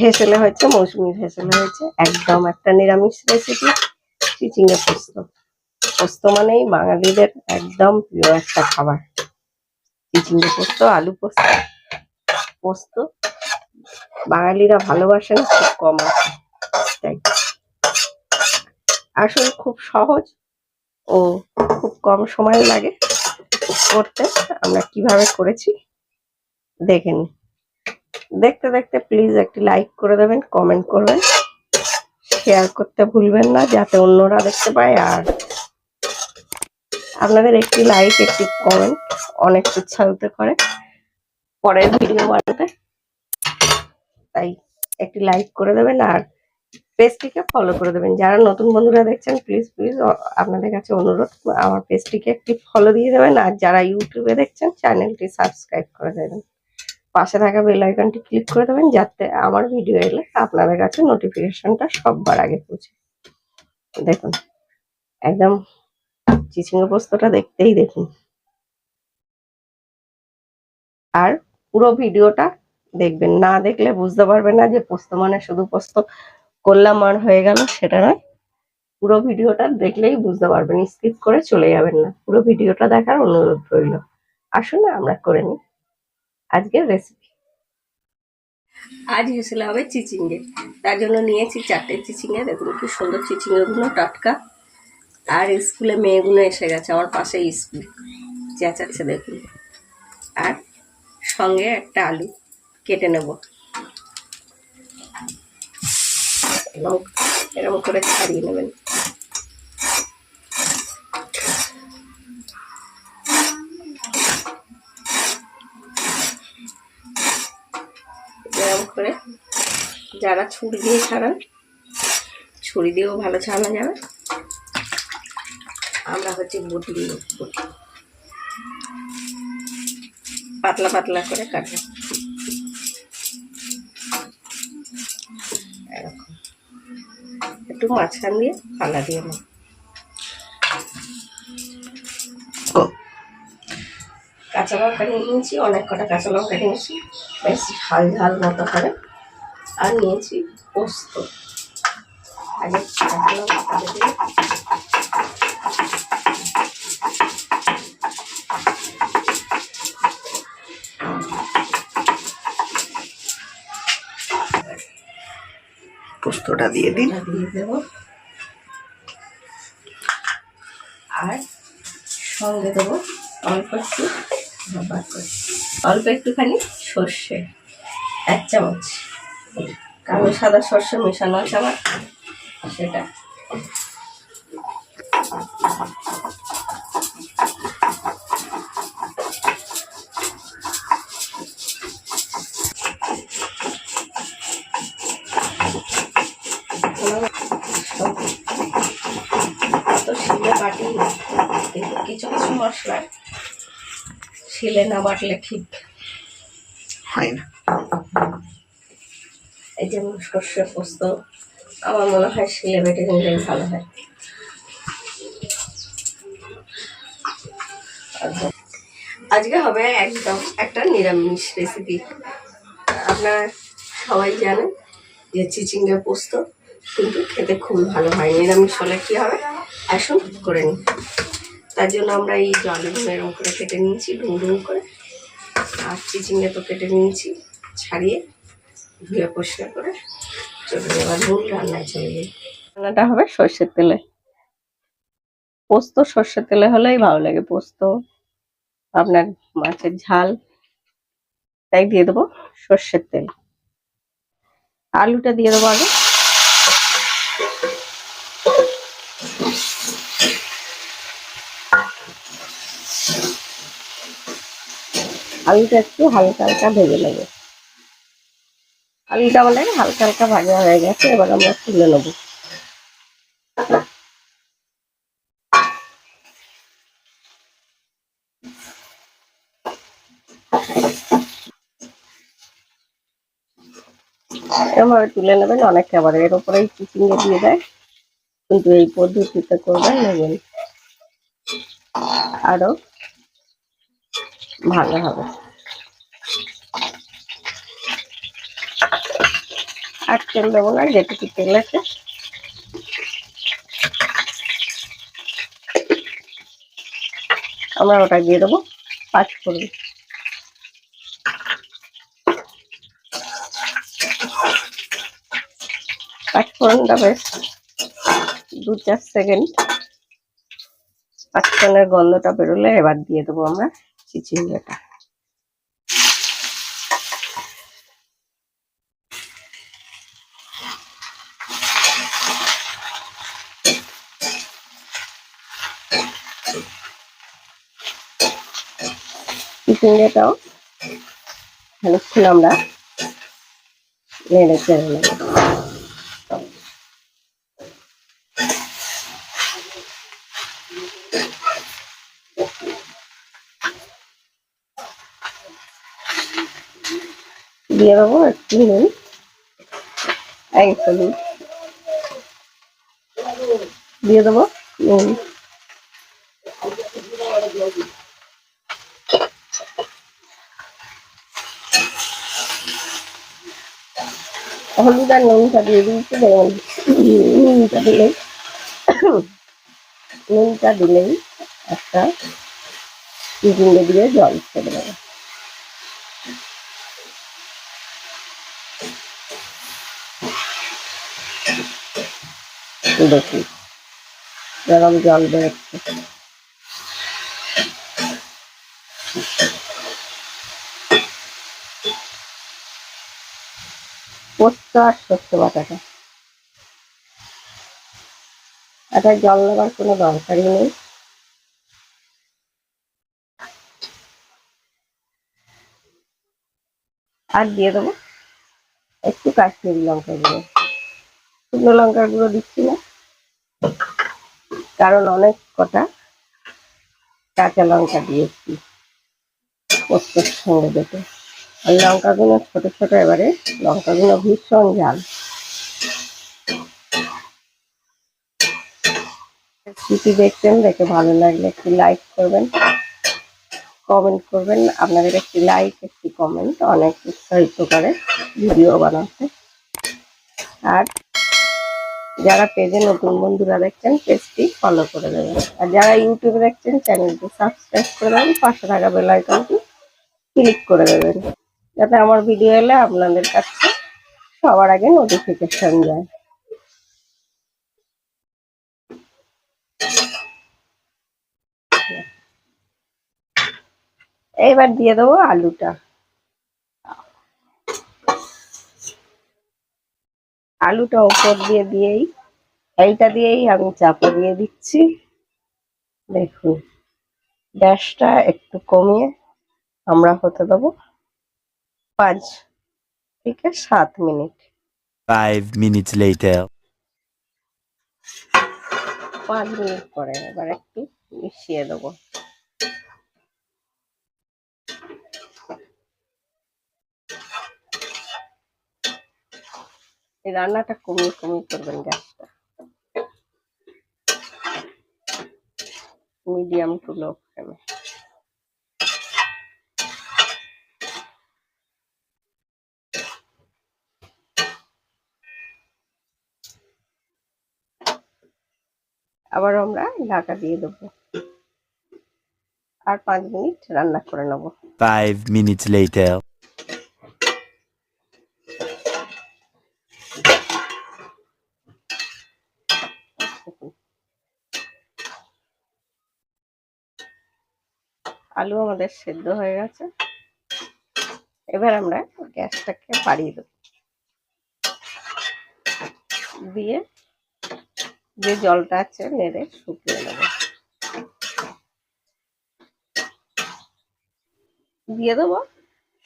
হেসেলে হয়েছে, মৌসুমীর হেসেলে হয়েছে। একদম একটা নিরামিষ রেসিপি, চিচিঙ্গা পোস্ত। পোস্ত মানেই বাঙালিদের একদম প্রিয় একটা খাবার। চিচিঙ্গা পোস্ত, আলু পোস্ত। পোস্ত বাঙালিরা ভালোবাসেন খুব কম আছে, তাই আসলে খুব সহজ ও খুব কম সময় লাগে করতে। আমরা কিভাবে করেছি দেখে নিই। দেখতে দেখতে প্লিজ একটি লাইক করে দেবেন, কমেন্ট করবেন, শেয়ার করতে ভুলবেন না যাতে অন্যরা দেখতে পায়। আর আপনাদের একটি লাইক, একটি কমেন্ট অনেক উৎসাহিত করে পরের ভিডিও বানাতে। তাই একটি লাইক করে দেবেন আর পেজটিকে ফলো করে দেবেন। যারা নতুন বন্ধুরা দেখছেন প্লিজ প্লিজ আপনাদের কাছে অনুরোধ, আমার পেজটিকে একটি ফলো দিয়ে দেবেন। আর যারা ইউটিউবে দেখছেন চ্যানেলটি সাবস্ক্রাইব করে দেবেন। পাশে থাকা বেল আইকনটি ক্লিক করে দেবেন যাতে আমার ভিডিও এলে আপনাদের কাছে নোটিফিকেশনটা সবার আগে পৌঁছে। দেখুন একদম চিচিঙ্গা পোস্তটা দেখতেই দেখুন। আর পুরো ভিডিওটা দেখবেন, না দেখলে বুঝতে পারবেন না যে পোস্ত মানে শুধু পোস্ত করলাম আর হয়ে গেল, সেটা নয়। পুরো ভিডিওটা দেখলেই বুঝতে পারবেন, স্কিপ করে চলে যাবেন না। পুরো ভিডিওটা দেখার অনুরোধ রইল। আসুন আমরা করে নিই আজকের রেসিপি। আজ হেসেলে হবে চিচিঙ্গে, তার জন্য নিয়েছি 4টে চিচিঙ্গে। দেখুন কি সুন্দর চিচিঙ্গেগুলো, টাটকা। আর স্কুলে মেয়েগুলো এসে গেছে, আমার পাশে স্কুল, চেঁচাচ্ছে দেখুন। আর সঙ্গে একটা আলু কেটে নেব, এরকম করে ছাড়িয়ে নেবেন। এরকম করে যারা ছুরি দিয়ে ছাড়ান, ছুরি দিয়েও ভালো ছাড়ানো যাবে। আমরা হচ্ছে বটি দিয়ে পাতলা পাতলা করে কাটবো। এরকম একটু মাঝখান দিয়ে ফালা দিয়ে নেব। কাঁচা লঙ্কা নিয়ে নিয়েছি, অনেক কটা কাঁচা লঙ্কা নিয়েছি, বেশ ঝাল ঝাল মতো করে। আর নিয়েছি পোস্ত। আগে কাঁচা লঙ্কা দিয়ে পোস্তটা দিয়ে দিন, দিয়ে দেবো। আর সঙ্গে দেবো অল্প একটুখানি সর্ষে, 1 চামচ। কালো সাদা সর্ষে মেশানো আছে আমার, সেটা। তো শিলে বাটি, কিন্তু কিছু কিছু মশলা শিলে না বাটলে ঠিক হয় না। এই যেমন সর্ষে পোস্ত আমার মনে হয় শিলে বেটে নিলেই ভালো হয়। আজকে হবে একদম একটা নিরামিষ রেসিপি। আপনারা সবাই জানেন যে চিচিঙ্গা পোস্ত কিন্তু খেতে খুবই ভালো হয়। নিরামিষ হলে কী হবে আসুন করে নিই। তার জন্য আমরা এই জলগুলো এরকম করে কেটে নিয়েছি ডুমডুম করে। আর চিচিঙ্গা তো কেটে নিয়েছি, ছাড়িয়ে ধুয়ে পরিষ্কার করে। চলুন এবার মূল রান্নায় চলে যাই। রান্নাটা হবে সর্ষের তেলে। পোস্ত সর্ষের তেলে হলেই ভালো লাগে। পোস্ত আপনার মাছের ঝাল, তাই দিয়ে দেবো সর্ষের তেল। আলুটা দিয়ে দেবো আগে। আলুটা একটু হালকা হালকা ভেজে নেবো। আলুটা আমাদের হালকা হালকা ভাজা হয়ে গেছে, এবার আমরা তুলে নেব। এরকমভাবে তুলে নেবেন। অনেকে আবার এর উপরেই চিচিঙ্গা দিয়ে দেয়, কিন্তু এই পদ্ধতিতে করবেন নেবেন আরো ভালো হবে। আর তেল দেবো না, যেটুকু তেল আছে আমরা ওটা দিয়ে দেবো পাঁচফোড়ন। পাঁচফোড়নটা বেশ 2-4 সেকেন্ড পাঁচফোড়নের গন্ধটা বেরোলে এবার দিয়ে দেবো আমরা চিচিঙ্গাটা। চিচিঙ্গাটাও খানিকক্ষণ আমরা নেড়ে চেড়ে নেব। দিয়ে দেবো একটু নুন, হলুদ দিয়ে দেবো, নুন, হলুদ আর নুনটা দিয়ে দিয়েছি। দেখুন নুনটা দিলেই একটা চিচিঙ্গা দিয়ে জল ছেড়ে দেবো। দেখি গরম জল বেরোচ্ছে। পোস্ত আর সর্ষে বাটাটা, এটা জল দেওয়ার কোনো দরকারই নেই। আর দিয়ে দেবো একটু কাশ্মীরি লঙ্কা গুঁড়ো। শুকনো লঙ্কার গুঁড়ো দিচ্ছি না, কারণ অনেক কটা কাঁচা লঙ্কা দিয়েছি পোস্তর সঙ্গে দেবো। আর লঙ্কাগুলো ছোট ছোট, এবারে লঙ্কাগুলো ভীষণ ঝাল। রেসিপি দেখছেন, দেখে ভালো লাগলে একটি লাইক করবেন, কমেন্ট করবেন। আপনাদের একটি লাইক একটি কমেন্ট অনেক উৎসাহিত করে ভিডিও বানাতে। আর যারা পেজে নতুন বন্ধুরা দেখছেন পেজটি ফলো করে দেবেন, আর যারা ইউটিউবে দেখছেন চ্যানেলটি সাবস্ক্রাইব করে দেবেন, পাশে থাকা বেল আইকনটি ক্লিক করে দেবেন, যাতে আমার ভিডিও এলে আপনাদের কাছে সবার আগে নোটিফিকেশন যায়। এইবার দিয়ে দেবো আলুটা। আলুটা উপর দিয়েই এইটা দিয়েই আমি চাপা দিয়ে দিচ্ছি। দেখুন গ্যাসটা একটু কমিয়ে আমরা হতে দেবো 5 থেকে 7 মিনিট। 5 minutes later. 5 মিনিট পরে এবার একটু মিশিয়ে দেবো। এই রান্নাটা কমিয়ে কমিয়ে করবেন, গ্যাসটা মিডিয়াম টু লো ফ্লেমে। আবার আমরা ঢাকা দিয়ে দেবো আর 5 মিনিট রান্না করে নেব। 5 minutes later. আলু আমাদের সেদ্ধ হয়ে গেছে, এবার আমরা গ্যাসটাকে বাড়িয়ে দেবো, দিয়ে যে জলটা আছে নেড়ে শুকিয়ে নেব। দিয়ে দেবো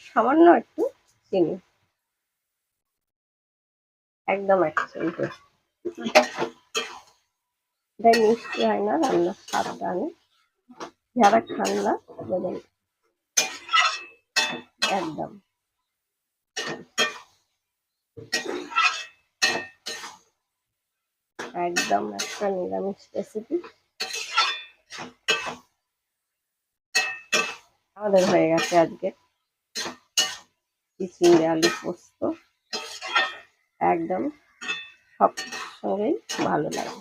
সামান্য একটু চিনি, একদম 1 চামচ। এটাই মিষ্টি হয় না, রান্নার স্বাদটা আনে। যারা খান না দেবেন একদম। একদম একটা নিরামিষ রেসিপি আমাদের হয়ে গেছে আজকে চিচিঙ্গা আলু পোস্ত, একদম সব সঙ্গেই ভালো লাগে।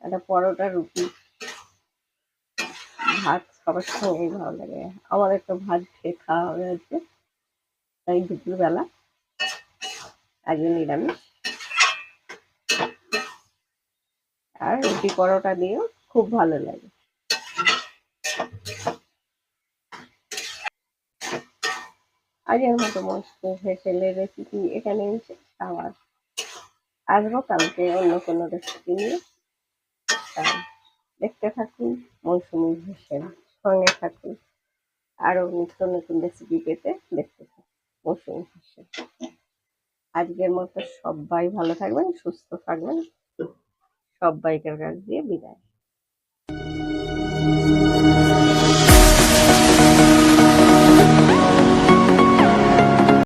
একটা পরোটা, রুটি, ভাত সবার সঙ্গেই ভালো লাগে। আমাদের তো ভাত খেয়ে খাওয়া হবে আজকে, তাই দুপুরবেলা আজকে নিরামিষ। আর রুটি পরোটা দিয়েও খুব ভালো লাগে। আজকের মতো মস্ত হেসেলের রেসিপি এখানে এসে আবার আসবো কালকে অন্য কোনো রেসিপি নিয়ে। তাই দেখতে থাকুন মৌসুমী হেসেল, সঙ্গে থাকুন আরো নিত্য নতুন রেসিপি পেতে দেখতে থাকুন মৌসুমী হেসেল। আজকের মতো সবাই ভালো থাকবেন, সুস্থ থাকবেন। সবাইকার কাছ দিয়ে বিদায়।